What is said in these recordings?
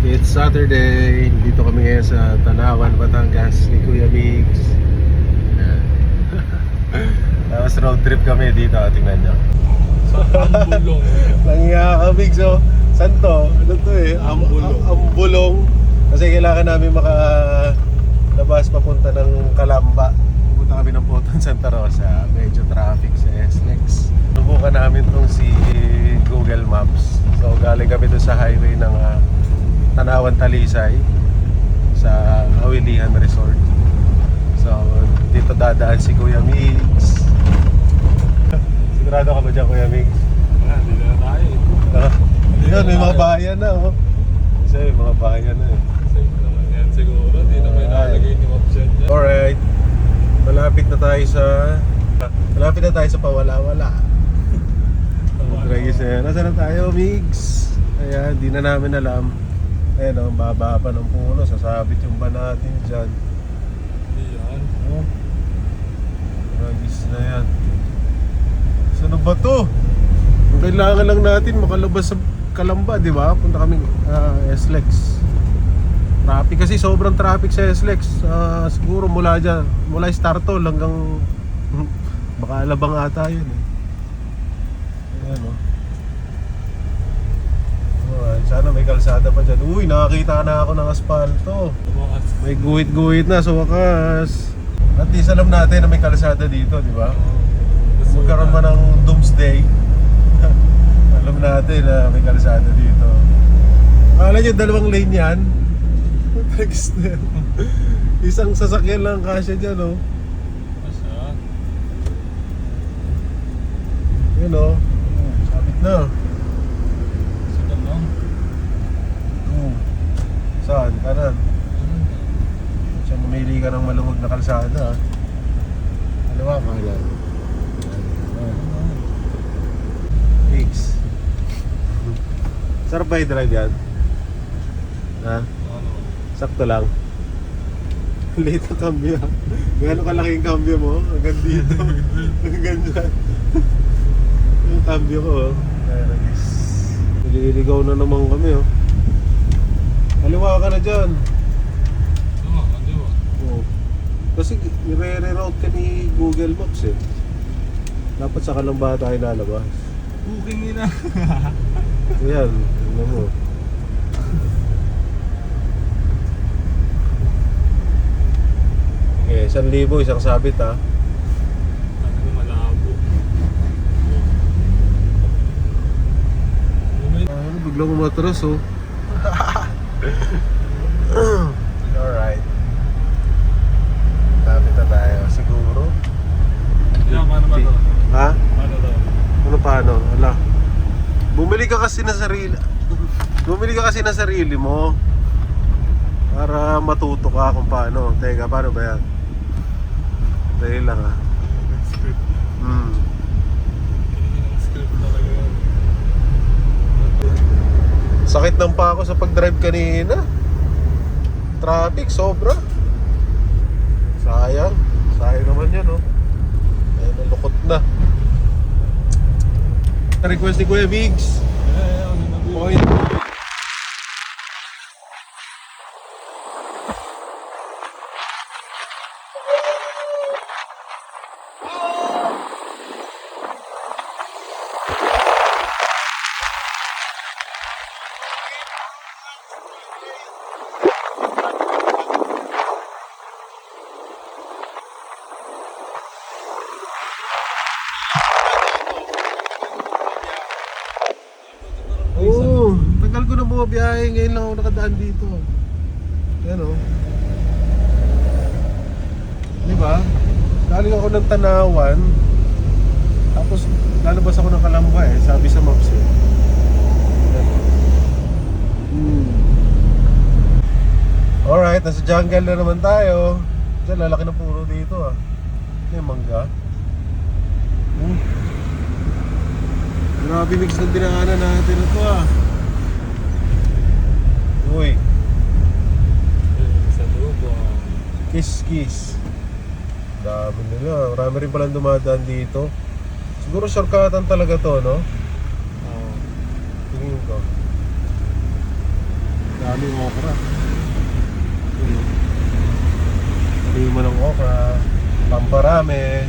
It's Saturday. Dito kami ngayon sa Tanawan, Batangas ni Kuya Migs. Ayan. Tapos road trip kami dito. Tingnan nyo. Sa Ambulong. Nangiya ka, Migs, oh. Saan to? Ano to eh? Ambulong. Kasi kailangan namin makalabas papunta ng Calamba. Pupunta kami ng Poton, Santa Rosa. Medyo traffic sa SLEX. Subukan namin tong si Google Maps. So galing kami doon sa highway ng Tanawan, Talisay sa Awilihan Resort. So dito dadaan si Kuya Migs. Sigurado ka ba dyan, Kuya Migs? Hindi na tayo. Yun, may mga bayan na, oh. Kasi may mga bayan na eh. Safe naman yan siguro. Hindi na may nalagay ni option dyan. Alright. Malapit na tayo sa pawala-wala. Dragis na yan. Nasaan na tayo, Migs? Ayan, di na namin alam. Ayan, oh, baba pa ng puno. Sasabit yung ba natin dyan. Hindi yan. Oh. Dragis na yan. Saan ba to? Ang kailangan lang natin makalabas sa Calamba, di ba? Punta kami SLEX. Traffic kasi, sobrang traffic sa SLEX. Siguro mula dyan, mula Startol hanggang baka Alabang ata yun eh. Ayan o. Alright, sana may kalsada pa dyan. Uy, nakakita na ako ng asfalto. May guhit-guhit na sa wakas. At least alam natin na may kalsada dito, di ba? Magkaroon man ng doomsday. Alam natin na may kalsada dito. Akala nyo dalawang lane yan? Isang sasakyan lang kasya dyan, oh. Asa? Yun, oh. Sabit na. Saan lang? Saan? Kanan. Siya mamili ka ng malungog na kalsada, ah. Kaliwa, kanan. X. Sarap ba i-drive yan? Ha? Ano? Sakto lang. Late ang cambio. Gano'ng kalaki yung cambio mo? Hanggang dito. Hanggang dyan. Yung cambio ko, oh. Ayan, guys. Nililigaw na naman kami, oh. Kaliwa ka na dyan. Oo, hindi ba? Oo. Kasi nire-reroute ka ni Google Maps, eh. Dapat sa Calamba tayo lalabas. Booking nila. Ayan, tingnan mo. Okay, 1,000 isang sabit, ha. Ano malabo. Ano, biglang umatras, oh. Alright. Lapit na tayo, siguro. Yeah, paano ba to? Ha? Paano to? Ano paano? Wala. Bumili ka kasi ng sarili mo para matuto ka kung paano. Teka, paano ba yan? Dahil lang, ha. Script. Script talaga yan. Sakit ng pa ako sa pag-drive kanina. Traffic, sobra. Sayang naman yan, oh. Ay, nalukot na. Request ni Kuya Migs. Ano na po? Point. Oo, tagal ko na bumabiyahe. Ngayon lang ako nakadaan dito. Yan, oh. Diba? Galing ako ng Tanawan. Tapos lalabas ako ng Calamba, eh. Sabi sa maps, eh. Alright, nasa jungle na naman tayo. Diyan, lalaki na puro dito, ah. May mangga. Grabe, Mix, ng dinaanan natin ito, ah. Uy, Sa lubo. kiss. Dami nila. Marami rin palang dumadaan dito. Siguro shortcutan talaga to, no? Oo. Tingin ko. Dami daming okra. Sabihin mo ng okra, pamparami.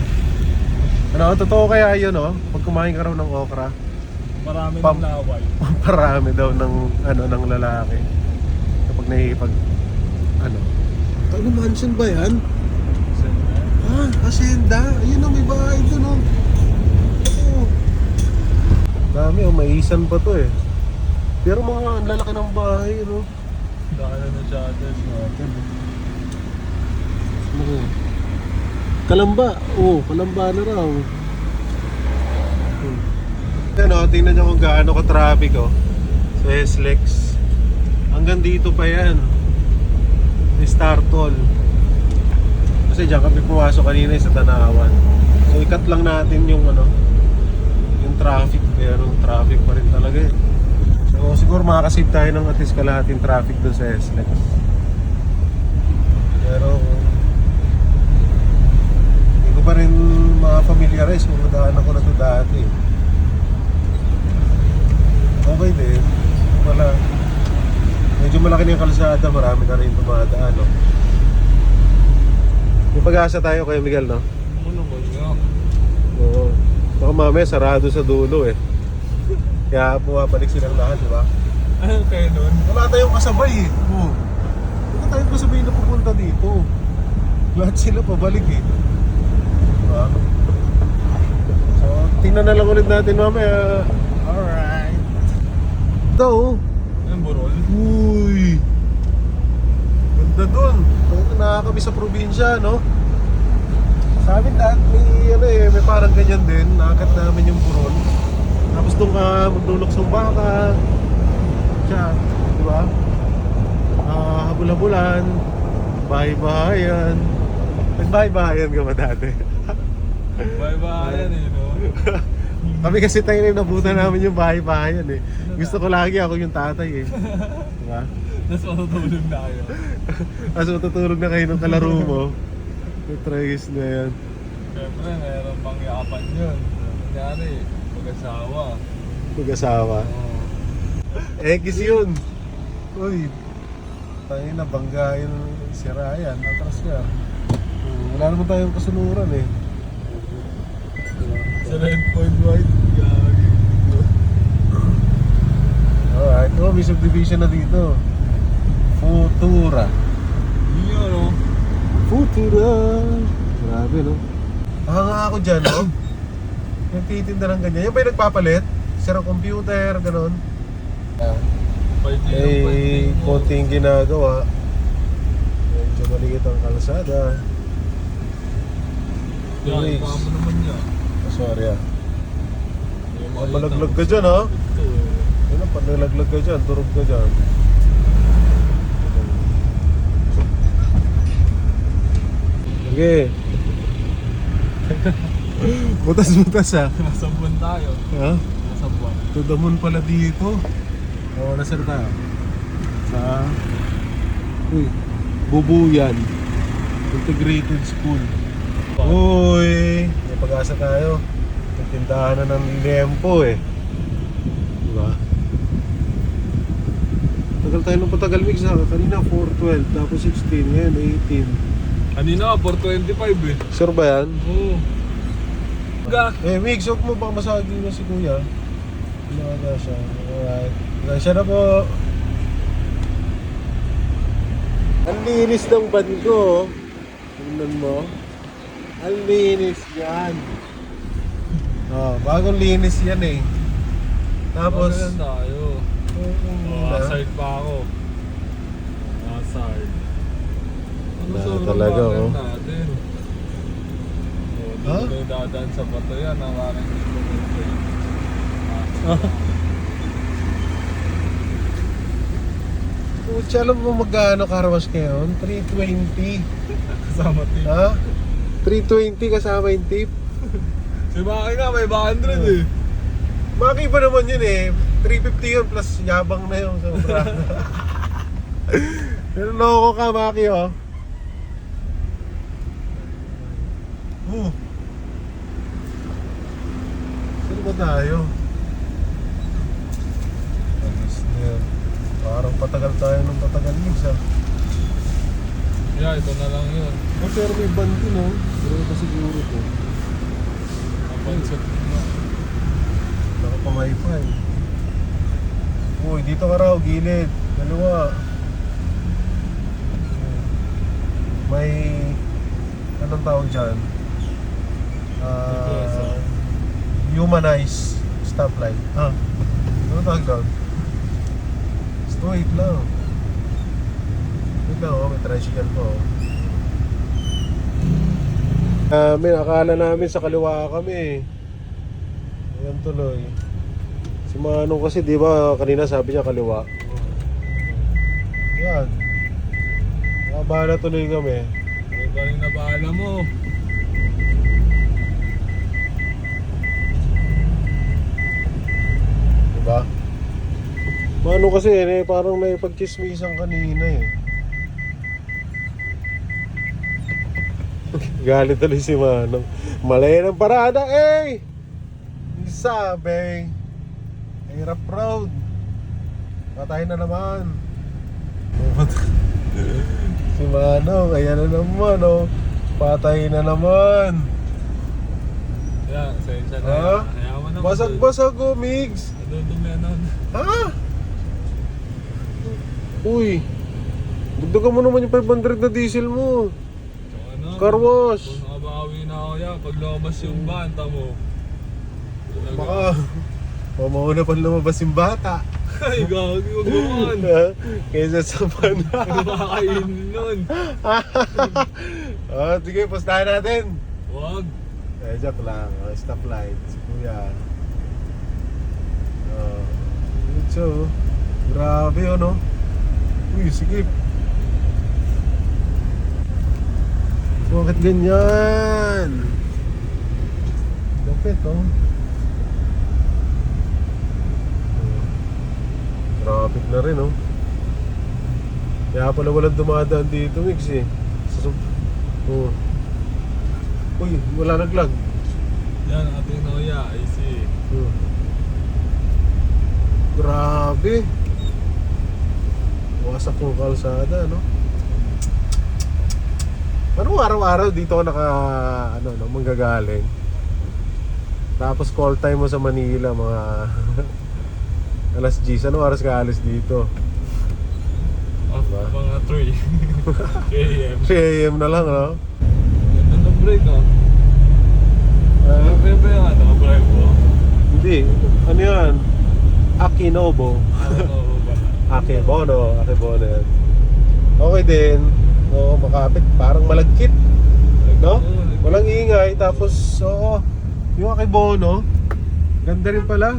Ano, totoo kaya yun, no? Pag kumain ka raw ng okra, Marami Pam- ng laway. pamparami daw ng, ano, ng lalaki. Kapag nakikipag, ano. Ano, mansion ba yan? Ah, hacienda. Ayun o, may bahay doon o. Oo. Dami o, maisan pa to eh. Pero mga ang lalaki ng bahay, no? Daka na ng shutters. Ano? Kalamba. Oo, kalamba na raw. Ano, tingnan nyo kung gaano ka-traffic oh. Sa SLEX. Hanggang dito pa yan. Star Toll. Kasi dyan kami pumasok kanina sa Tanawan. So ikat lang natin yung ano, yung traffic, pero traffic pa rin talaga eh. So siguro makakasave tayo ng at least kalahating traffic dun sa SLEX. Pero hindi ko pa rin ma-familiarize kung nadaan ako na ito dati. Okay din. Wala. Medyo malaki na yung kalsada, marami na rin dumadaan, no? May pag-asa tayo kay Miguel, no? Ano naman nga? Oo. Baka mamaya sarado sa dulo, eh. Kaya bumabalik silang lahat, di ba? Ano kayo nun? Wala tayong kasabay, eh. Oo. Wala tayong kasabay na pupunta dito. Lahat sila pabalik, eh. Diba? So, tingnan na lang ulit natin mamaya. Alright. Ito, Anong burol? uy! Ganda dun. Nakakami sa probinsya, no? Sa amin lahat may, ano eh, may parang ganyan din. Nakakat namin yung buron. Tapos doon ka maglulok sa baka. Siya, di ba? Habul-habulan. Bahay-bahayan. Nagbahay-bahayan ka ba dati? Bye-bye eh, no? Kami kasi tayo na nabutan namin yung bahay-bahayan eh. Gusto ko lagi ako yung tatay eh. Diba? Tapos matutulog na kayo. Tapos matutulog na kayo ng kalaro mo. Yung tragis na yan. Siyempre, mayroon pang yakapan yun. Nangyari, mag-asawa. Mag-asawa. Oo. X yun. Uy. Tayo na bangga yun. Sira yan. Atras ka. Wala naman tayong kasunuran eh. Sa red point white. Gagi. Alright. Oh, may subdivision na dito. Futura. Yun yun, no? Futura. Grabe, no? Hanga ako dyan, no? Nagtitinda ng ganyan. Yung ba yung nagpapalit? Sira computer, ganon. Eh, konting ginagawa. Medyo maliit ang kalsada. Yan, Please. ipaka mo naman niya. Oh, sorry ah. Yung mga Malaglag ka yun, dyan, ha? ito, eh. Ano, pag nalaglag ka dyan, durog ka dyan. Sige. Butas-butas ha. Nasa buwan tayo. Ha? Nasa buwan. To the moon pala dito. Oo, nasaan tayo? Sa... Uy, Bubuyan Integrated School. Uy, may pag-asa tayo. Nagtindahan na ng lempo eh. Diba? Tagal tayo ng patagal mix ha. Kanina 412, tapos 16, ngayon 18. Kanina, 425 eh. Sure ba yan? Oo. Eh, mix, huwag mo bang masagin na si kuya? Inaga siya. Alright. Siya na po. Ang linis ng van ko. Tingnan mo. Ang linis yan. Oh, bagong linis yan eh. Tapos, Tapos tayo. Side pa ako. Side. Ano Na, sobrang talaga, bagal oh. natin? Ha? Dito na dadaan sa bato yan. Ang parang gusto ko ito eh. Pucha, alam mo magkano karawas ngayon? 320. Kasama tip. Ha? 320 kasama yung tip. Si Maki nga may 100 eh. Maki ba naman yun eh? 350 yun plus yabang na yung sobra. Pero loko ka, Maki, oh. Saan ba tayo? Alis na yan. Parang patagal tayo ng patagal mix ah. Yeah, ito na lang yun. Oh, pero may band din oh. Pero ito siguro to. Napansin mo na. Nakapamay-fi. Uy, dito ka raw, gilid. Dalawa. May... Anong tawag dyan? Humanize stoplight. Ah. Ano tawag doon? Wait lang. Wait lang oh, may tricycle po. Akala namin sa kaliwa kami. Ayan tuloy. Si Manong kasi di ba kanina sabi niya kaliwa. Yan. Nakabala tuloy kami. Huwag ka rin nabahala mo. Diba? Manong kasi parang may pagchismisan kanina eh. Galit tuloy si Manong. Malay ng parada eh! Sabi hirap road. Patay na naman. Si Manong, ayan na naman oh. Patay na naman. Yeah, sensya na. Ha? Kaya mo naman. Basag-basag oh, Migs. Nadudumi na. Ha? Uy, dagdagan mo naman yung 500 na diesel mo. Ano? Car wash. Kung nakabawi na ako yan, pag lumabas yung banta mo. Baka mamauna pa lumabas yung bata. Ay, gagi, wag naman. Kaysa sa pana. Nakakainin nun. Oh, sige, postahan natin. Wag. Joke lang. Stoplight. Si Kuya. So, grabe ano. Uy, sige. Bakit ganyan? Lapit oh. Traffic na rin oh. Kaya pala walang dumadaan dito, Mix eh. Oh. Uy, wala naglag. Yan, ating Noya, I see. Grabe. Wasak yung kalsada, no? Ano araw-araw dito ako manggagaling. Tapos call time mo sa Manila, mga alas 10. Ano oras ka alis dito? Mga 3 AM. 3 AM na lang, no? Ganda ng break ah. Nag-break ba yan? Naka-break mo? Hindi. Ano yan? Akinobo. Ano ba? Akebono yan. Okay din. No, makapit. Parang malagkit. No? Walang ingay. Tapos, oo. Yung Akebono, ganda rin pala.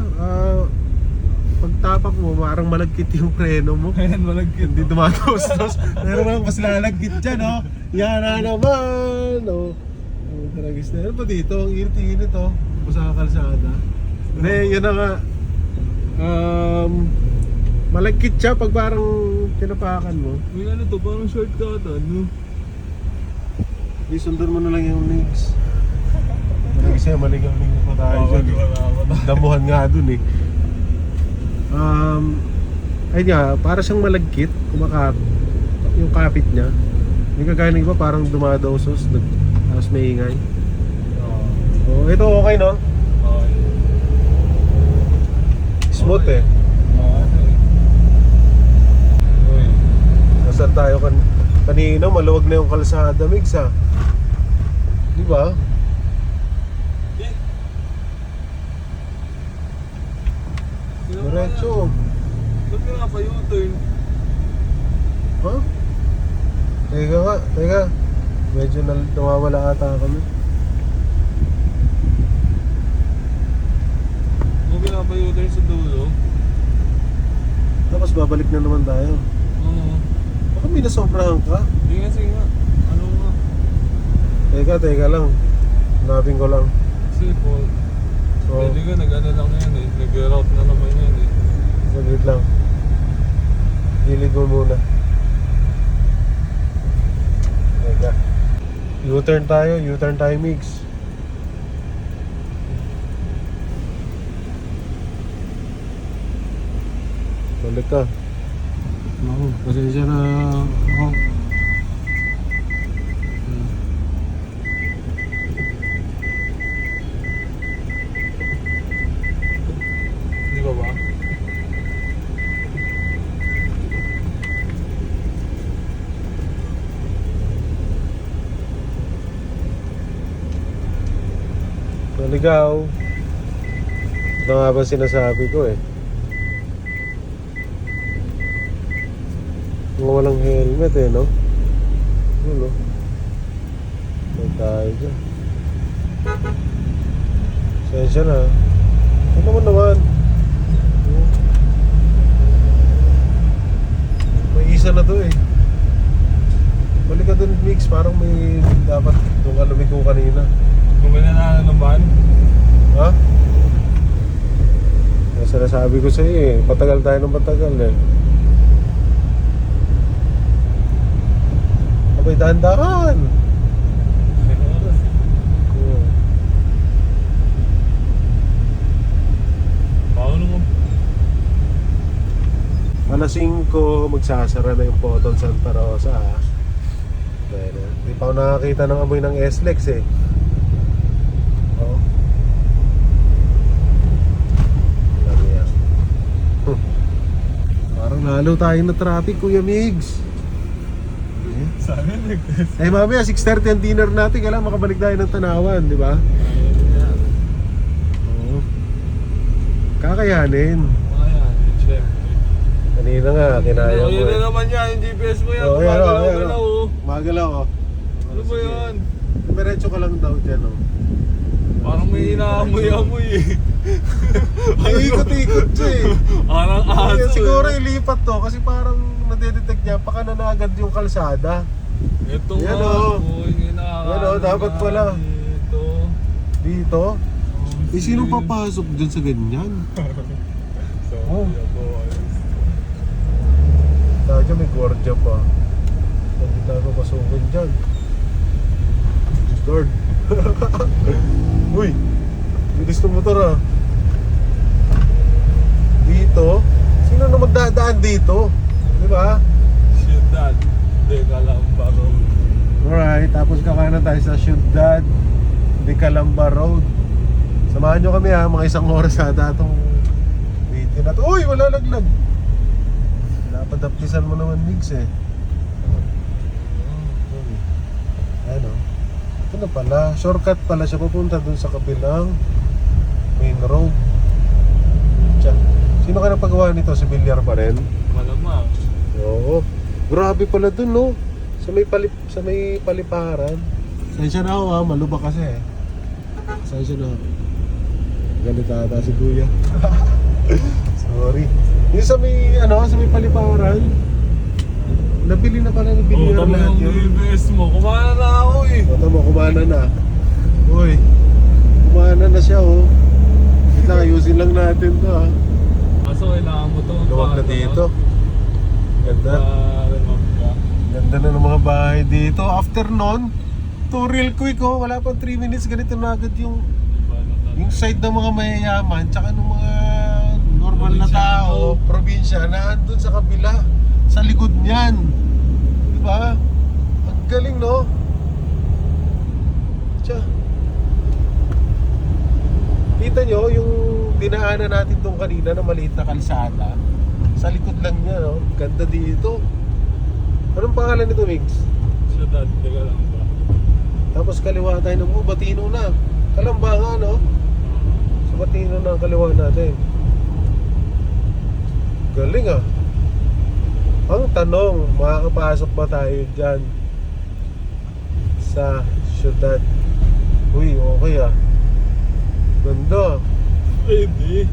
Pagtapak mo, parang malagkit yung preno mo. Ayan, malagkit. Hindi dumatos-tos. Pero lang, mas lalagkit dyan, no? Yan na naman, no? Taragis na. Ano pa dito? Ang init-init, oh. Sa kalsada. Hindi, yun na nga. Malagkit siya pag parang tinapakan mo. May ano to, parang shortcut ano? Di, sundan mo na lang yung links. Taragis na, maligaw-ligaw pa tayo dyan. Damuhan nga dun eh. Ay nga, para siyang malagkit, yung kapit niya. Hindi kagaya ng iba, parang dumadausos, tapos may ingay. Oh, ito okay no? Okay. Smooth eh. Uy. Nasaan tayo kanina, maluwag na yung kalsada, Migs ah. Di ba? Diretso. Ba't ka nga pa U-turn? Ha? Teka. Medyo nawawala ata kami. Ba't ka nga pa U-turn sa dulo? Tapos babalik na naman tayo. Oo. Baka may nasobrahan ka. Hindi nga, sige nga. Ano nga? Teka lang. Hanapin ko lang. Kasi po, So, pwede ka nag-ano lang yan eh. Nag-route na naman yan eh. saglit lang. Gilid mo muna. Teka. U-turn tayo, Migs. Balik ka. Pasensya na ako. Di ba ba? Naligaw. Ito nga ba sinasabi ko eh. Mga walang helmet eh, no? Yun, no? May tayo dyan. Sensya na. Ano naman? May isa na to eh. Balik ka dun, Mix. Parang may dapat itong kalumig ko kanina. Kung may nanalo ng van, Ha? Yung sinasabi ko sa'yo eh. Patagal tayo ng patagal eh. Abay, dahan-dahan. paano mo? Alas 5, magsasara na yung Poton Santa Rosa ha. Hindi pa ako nakakita ng amoy ng S-Lex eh. Oh. Lang yan. Parang lalo tayo na traffic, Kuya Migs. Sana nag-test. Eh mamaya 6:30 ang dinner natin, kailangan makabalik tayo ng Tanawan, di ba? Oo. Kakayanin. Ayan, syempre. Kanina nga, kinaya mo Yun na eh. naman yan, yung GPS mo yan. Oh, yan, oh, yan, Gumagalaw-galaw, oh. oh. Magalaw oh. Ano ba yan? Diretso ka lang daw dyan oh. Parang may inaamoy-amoy eh. Ay, ikot-ikot siya eh. Parang aso Kaya eh. siguro ilipat to kasi parang nadedetect niya baka nanagad yung kalsada. Ito Yan, nga. oh. Yung inaamoy Yan, oh, dapat nga pala. Dito. Dito? Eh, sino papasok dyan sa ganyan? So, Oh. yabo, ayos. Tayo may gwardiya pa. Hindi tayo papasukin dyan. Lord. Uy, bilis ng motor ah. Dito? Sino na magdadaan dito? Di ba? Ciudad de Calamba Road. Alright, tapos kakanan tayo sa Ciudad de Calamba Road. Samahan nyo kami ha, mga 1 oras ata itong video na to. Uy, wala laglag. Pinapadaptisan mo naman, Migs eh. Ano? Ito na pala, shortcut pala siya papunta dun sa kabilang main road. Tiyan. Sino ka napagawa nito? Si Villar pa rin? Malamang. Oo. Grabe pala dun, no? Sa may paliparan. Sensya na ako ha, malubak kasi eh. Sensya na ako. Ganito ata si Kuya. Sorry. Yung sa may paliparan, nabili na pala ni Villar Tama lahat yung yun. GPS mo. Kumana na ako eh. O, tama, kumana na. Uy, kumana na siya oh. Kita, ayusin lang natin to ha. Kaso kailangan mo ito. Luwag na dito. Ganda. Remove ka. Ganda na ng mga bahay dito. After nun, to real quick oh. Wala pang 3 minutes, ganito na agad yung side ng mga mayayaman tsaka ng mga normal na tao, probinsya, na andun sa kabila, sa likod niyan. Diba? Ang galing, no? Tiyan. Kita nyo, yung dinaanan natin tong kanina na maliit na kalsada, sa likod lang niya, no? Ganda dito. Anong pangalan nito, Migs? Ciudad de Calamba. Tapos kaliwa tayo ng Batino na. Kalamba nga, no? Sa Batino na ang kaliwa natin. Galing ah. Ang tanong, makakapasok ba tayo dyan sa syudad? Uy, okay ah. Ganda. Pwede.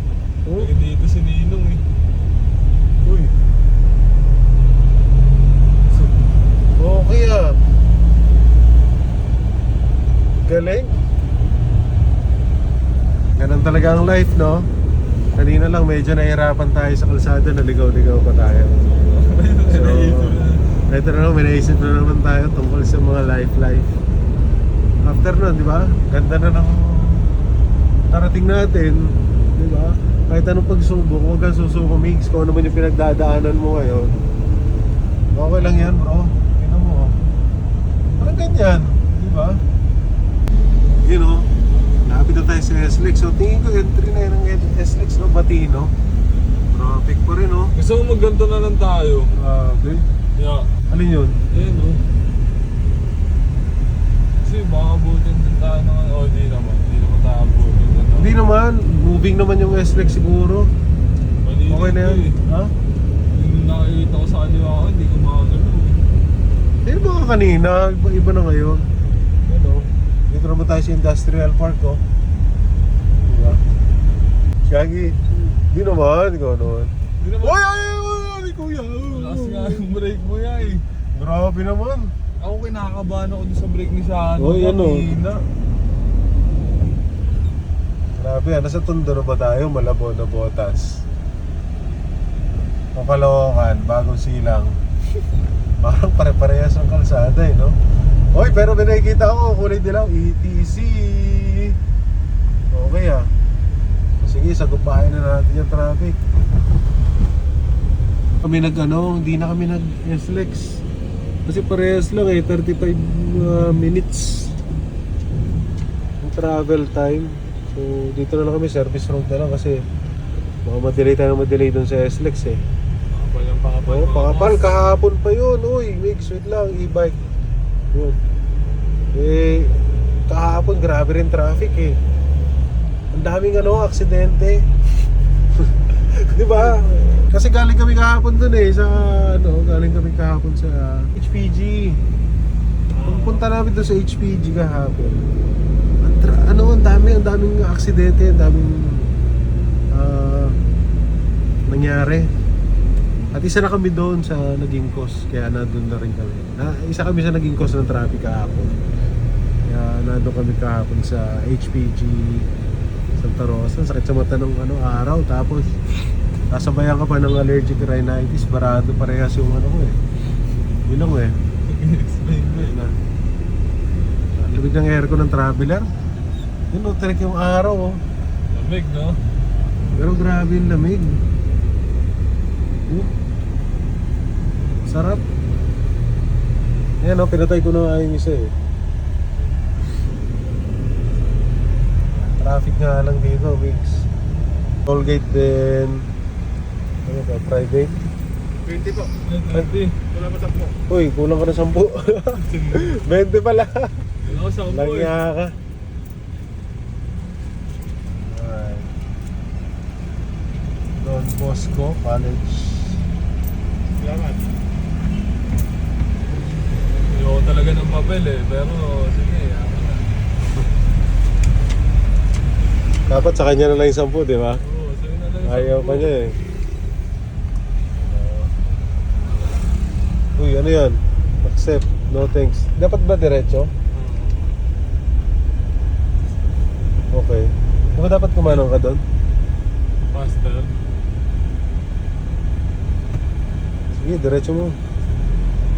Oh, Pwede dito si Ninong eh. uy. Okay ah. Galing. Ganun talaga ang life, no? Kanina lang medyo nahirapan tayo sa kalsada, naligaw-ligaw pa tayo. So, ito na naman, may naisip na naman tayo tungkol sa mga life. After nun, di ba? Ganda na ng narating natin, di ba? Kahit anong pagsubok, huwag kang susuko, Migs. Kung ano man yung pinagdadaanan mo ngayon, lang yan bro. Tingnan mo oh. Parang ganyan, di ba? You know, lapit na tayo sa SLEX. So tingin ko entry na yan ng SLEX, no? Batino. Traffic pa rin, no? Gusto mo magganto na lang tayo. Grabe. Yeah. Alin yun? Ayan o. Kasi baka abutin din tayo ng ano. Oh, hindi naman. Hindi naman tayo abutin. Hindi naman. Moving naman yung SLEX siguro. Malinis Okay na yan. eh. Ha? Yung nakikita ko sa kaliwa ko, hindi ko makagano eh. Eh, baka kanina. Iba na ngayon. Ano? Dito naman tayo sa industrial park, oh. Diba? Shaggy. Di naman. Ikaw naman. Hindi naman. Oy, kuya. Lakas nga yung brake mo yan eh. Grabe naman. Ako kinakabahan ako doon sa brake ni Shano. Oh, yan, oh. Kanina. Grabe, nasa Tondo na ba tayo? Malabo na Botas. Kapalokan, bagong silang. Parang pare-parehas ang kalsada eh, no? Oy, pero may nakikita ko, kulay dilaw, ETC. Okay ah. Sige, sagupahin na natin yung traffic. Kami hindi na kami nag-SLEX. Kasi parehas lang eh, 35 minutes yung travel time. So dito na lang kami, service road na lang kasi baka madelay doon sa SLEX eh. Pakapal yung pakapal. Oo, pakapal, kahapon pa yun. Uy, Migs, wait lang, e-bike. Yun. Eh, kahapon grabe rin traffic eh. Ang daming aksidente. Di ba? Kasi galing kami kahapon dun eh sa galing kami kahapon sa HPG. Pagpunta namin doon sa HPG kahapon. Ang daming aksidente, ang daming nangyari. At isa na kami doon sa naging cause, kaya nandun na rin kami. Isa kami sa naging cause ng traffic kahapon. Kaya nandun kami kahapon sa HPG Santa Rosa. Sakit sa mata ng araw, tapos kasabayan ka pa ng allergic rhinitis, barado parehas yung ko eh. Bilong eh. Explain mo eh. Labig ng aircon ng traveler. Yun tirik yung araw oh. Lamig no? Pero grabe yung lamig. Sarap. Ayan oh, pinatay ko na yung isa eh. Traffic nga lang dito, Migs. Tollgate din. Ano ba, private? 20 po. 20. Wala pa 10. Uy, kulang ka na 10. 20 pala. Wala ko 10 eh. Langya ka. Alright. Don Bosco College. Salamat. Ayoko talaga ng papel eh, pero sige, ako na. Dapat sa kanya na lang yung 10, di ba? Oo, sige na lang. Ayaw pa niya eh. Uy, ano yan? Accept. No thanks. Dapat ba diretso? Okay. Di ba dapat kumanong ka doon? Faster. Sige, diretso mo.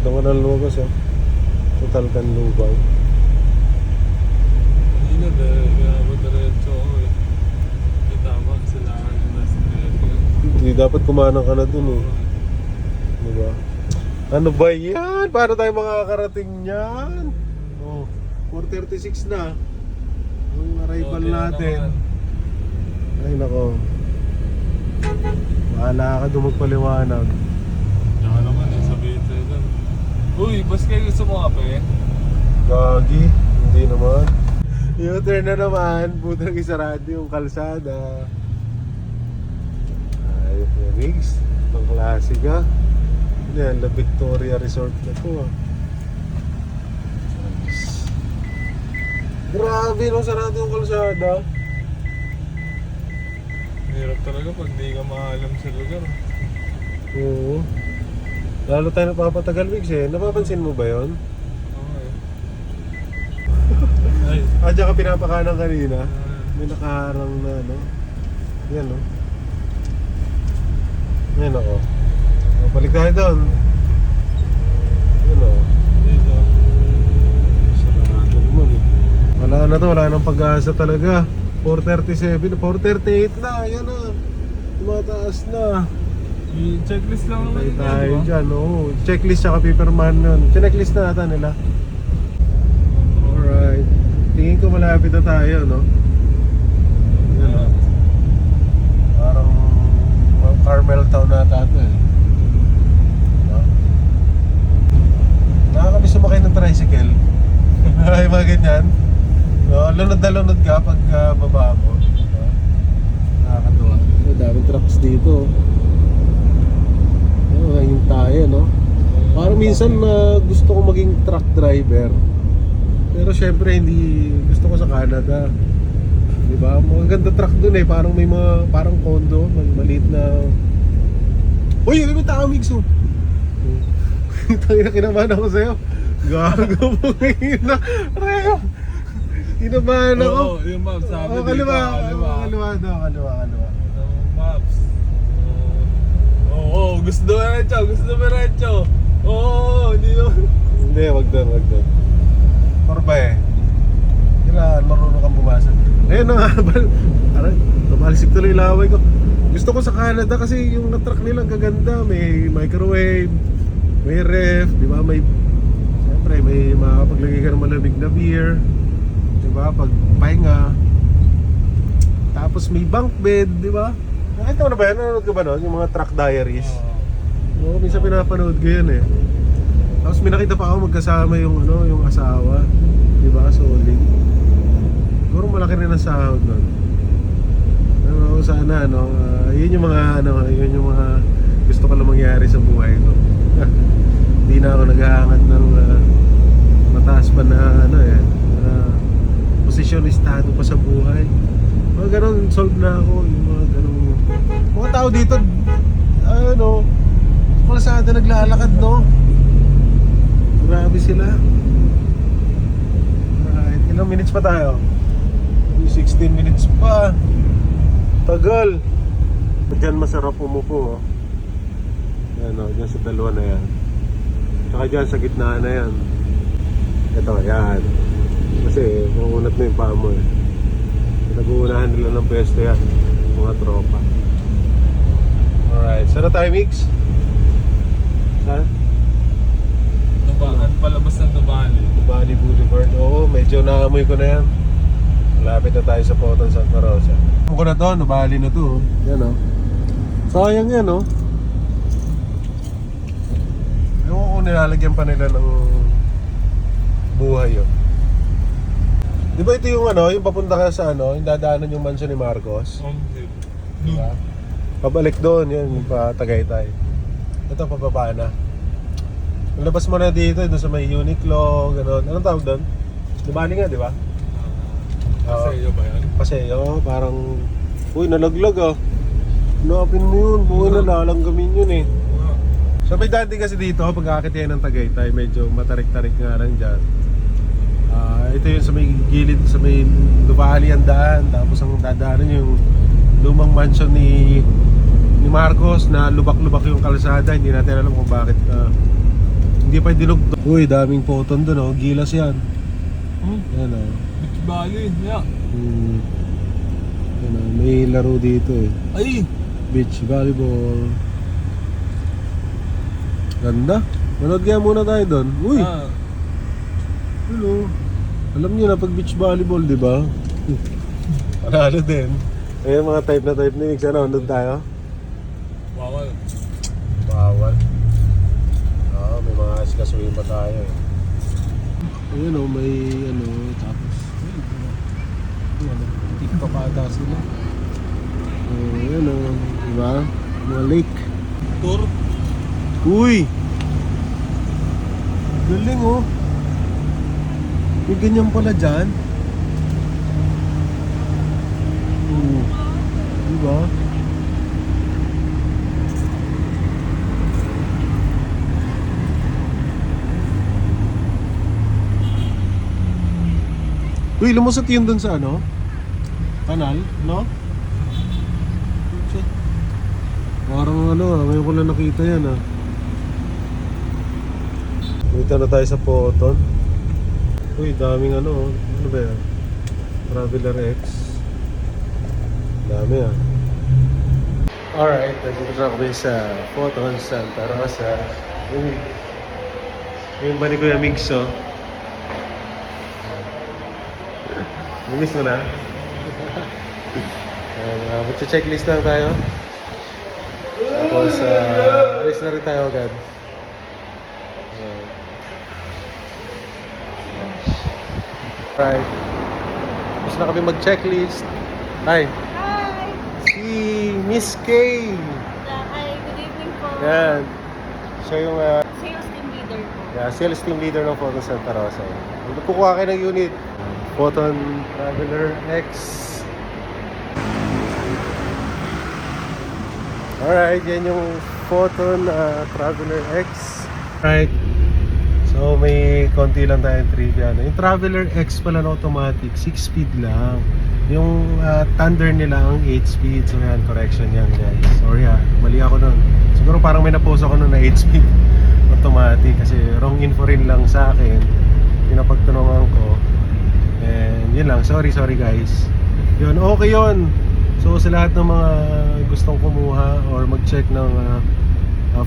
Doon ka na lumabas eh. Total kan lubaw. Hindi na dahil kaya ba diretso ako eh. Hindi tama, silangan yung industrial. Hindi dapat kumanong ka na doon eh. Di ba? Ano ba yan? Paano tayo makakarating yan? Oh, 4:36 na. Yung arrival Okay natin. naman. Ay nako. Bahala ka doon magpaliwanag. Tsaka naman, sabihin sa'yo lang. Uy, bas kayo gusto mo kape? Gagi, hindi naman. U-turn na naman, putang isarado yung kalsada. Ayos na Migs, itong klase ka. Ano yan, La Victoria Resort na to ah. Grabe no, sarado yung kalsada. Hirap talaga pag di ka maalam sa lugar. Oo. Lalo tayo napapatagal Migs eh, napapansin mo ba yon? Okay. Ay. Diyan ka pinapakanan kanina. May nakaharang na ano. Yan no. Yan ako. Balik tayo doon. Yan o. Dito. Sarado naman eh. Wala na to, wala nang pag-asa talaga. 4:37, 4:38 na. Yan na. Tumataas na. I-checklist lang naman Tayo yun, tayo di ba? dyan, oo. Checklist tsaka paperman yun. Checklist na ata nila. Alright. Tingin ko malapit na tayo, no? Yan, oh. Parang Carmel Town na ata ito eh. No? Nakakabis sumakay ng tricycle. Ay, mga ganyan. No, lunod na lunod ka pag baba mo. No? Nakakatuwa. So, daming trucks dito. Ngayon tayo, no? Parang minsan gusto ko maging truck driver. Pero syempre hindi gusto ko sa Canada. 'Di ba? Maganda truck doon eh, parang may mga parang condo, maliit na. Uy, may tao mixo. Tayo na kinabahan ako sa'yo. Gago mo ngayon na. Reo. Kinabahan ako. Oo, yung map sabi dito. Kaliwa. Kaliwa. Kaliwa. Maps. Oo, gusto diretso. Oo, hindi naman. Hindi, wag doon. Korba eh. Kailangan marunong kang bumasa. Ayun na nga, tumalisik tuloy yung laway ko. Gusto ko sa Canada kasi yung na-truck nila ang gaganda. May microwave, may ref, di ba? Siyempre, may makapaglagay ka ng malamig na beer. Di ba? Pag pahinga. Tapos may bunk bed, di ba? Nakita mo na ba yan? Nanonood ka ba nun? Yung mga truck diaries. Oo, minsan pinapanood ko yan eh. Tapos may nakita pa ako magkasama yung yung asawa. Di ba? Solid. Siguro malaki rin ang sahod nun. Pero sana yun yung mga yun yung mga gusto ko lang mangyari sa buhay ko. Hindi na ako naghahangat ng mataas pa na posisyon, estado pa sa buhay. Mga ganun, solve na ako. Yung mga ganun. Mga tao dito, kalsada naglalakad, no? Grabe sila. Alright, ilang minutes pa tayo? 16 minutes pa. Tagal. Diyan masarap umupo, oh. Yan, dyan sa dalawa na yan. Tsaka dyan sa gitna na yan. Ito, yan. Kasi maunat na yung paa mo eh. Nag-uunahan nila ng pwesto yan. Mga tropa. Alright, saan na tayo, Mix? Saan? Tubahan, palabas ng Tubali. Bali Boulevard. Oo, medyo naamoy ko na yan. Malapit na tayo sa Poton Santa Rosa. Alam ko na to, nabali na to. Yan o. Sayang yan o. Ewan ko kung nilalagyan pa nila ng buhay yun. Di ba ito yung yung papunta ka sa yung dadaanan yung mansion ni Marcos? Diba? Pabalik doon, yan, yung pa Tagaytay. Ito, pababa na. Labas mo na dito, doon sa may Uniqlo, gano'n. Anong tawag doon? Dumali nga, di ba? Paseo ba yan? Paseo, parang... Uy, nalaglag ah. Napin mo yun, buhay na lalanggamin yun eh. So may dati kasi dito, pag akit yan ng Tagaytay, medyo matarik-tarik nga lang dyan. Ito yung sa may gilid, sa may Dumali ang daan. Tapos ang dadaanan yung lumang mansion ni Marcos na lubak-lubak yung kalsada. Hindi natin alam kung bakit hindi pa dinug. Uy, daming poton doon oh. Gilas yan. Yan oh. Beach Valley, yeah. Yan oh. May laro dito eh. Ay! Beach volleyball. Ganda. Manood kaya muna tayo doon. Uy! Hello. Alam niyo na pag beach volleyball, di ba? Panalo din. Ayun mga type na type ni Mix. Nanood tayo? Bawal. Bawal. May mga asikasuhin pa tayo eh. Ayun o, may tapos TikTok ata sila. Ayun o, diba? Mga lake. Tour. Uy! Galing oh. May ganyan pala dyan. Diba? Uy, lumusot yun dun sa kanal, no? Parang ngayon ko lang nakita yan Dito na tayo sa Poton. Uy, daming ano ba yan? Traveler X. Dami Alright, nandito na kami sa Photon Santa Rosa. Yung ba ni Kuya Migso? Miss mo na? Magche-checklist lang tayo. Tapos, alis na rin tayo agad. Alright. Tapos na kami mag-checklist. Hi! Hi! Si Miss K! Hi, good evening po. Yan. Siya yung Sales team leader po. sales team leader ng Photon Santa Rosa. Kukuha kayo ng unit. Photon Traveler X. Alright, yan yung Photon Traveler X. Alright. So may konti lang tayong trivia. Yung Traveler X pala na automatic, 6-speed lang. Yung Thunder nila ang 8-speed. So yan, correction yan guys. Sorry mali ako nun. Siguro parang may na-post ako nun na 8-speed automatic. Kasi wrong info rin lang sa akin. Pinapagtanungan ko. And yun lang, sorry guys. Yun, okay yun. So sa lahat ng mga gustong kumuha or mag-check ng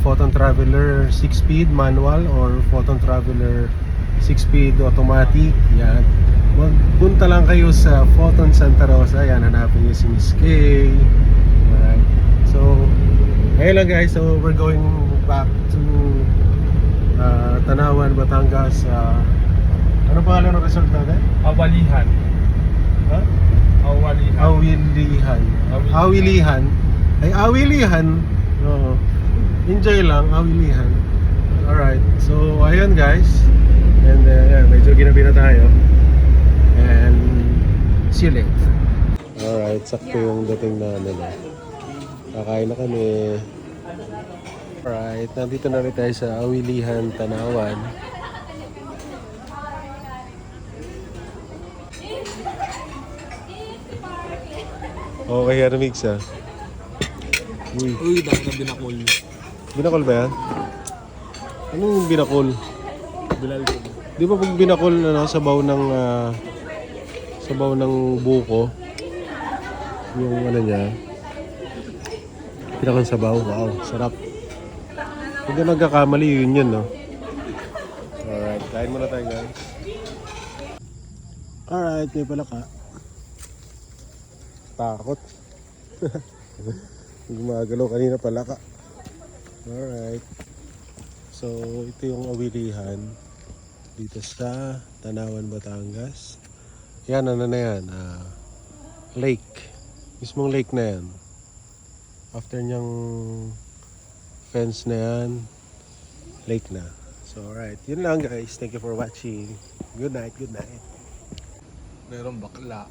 Photon Traveler 6-speed manual or Photon Traveler 6-speed automatic, yan, magpunta lang kayo sa Photon Santa Rosa. Yan, hanapin nyo si Miss K. Alright. So ayun lang guys, so we're going back to Tanawan, Batangas. Ano pangalan ng resort natin? Awalihan. Ha? Awalihan. Awilihan. Awilihan. Ay, Awilihan. Oo. Enjoy lang, Awilihan. Alright. So, ayun guys. And yan, medyo ginabi na tayo. And see you later. Alright, sakto yung dating namin. Kakain na kami. Alright, nandito na rin tayo sa Awilihan, Tanawan. Okay, Hermix Uy, dami na binakol. Binakol ba yan? Anong binakol? Bilal ko. Di ba pag binakol sabaw ng buko, yung ano niya, pinakol sabaw, wow, sarap. Huwag na nagkakamali, yun no? Alright, kain muna tayo guys. Alright, may pala ka. Takot. Gumagalaw kanina pala ka. Alright. So, ito yung Awilihan dito sa Tanawan, Batangas. Yan, ano na yan? Lake. Mismong lake na yan. After niyang fence na yan, lake na. So, alright. Yun lang guys. Thank you for watching. Good night, good night. Meron bakla.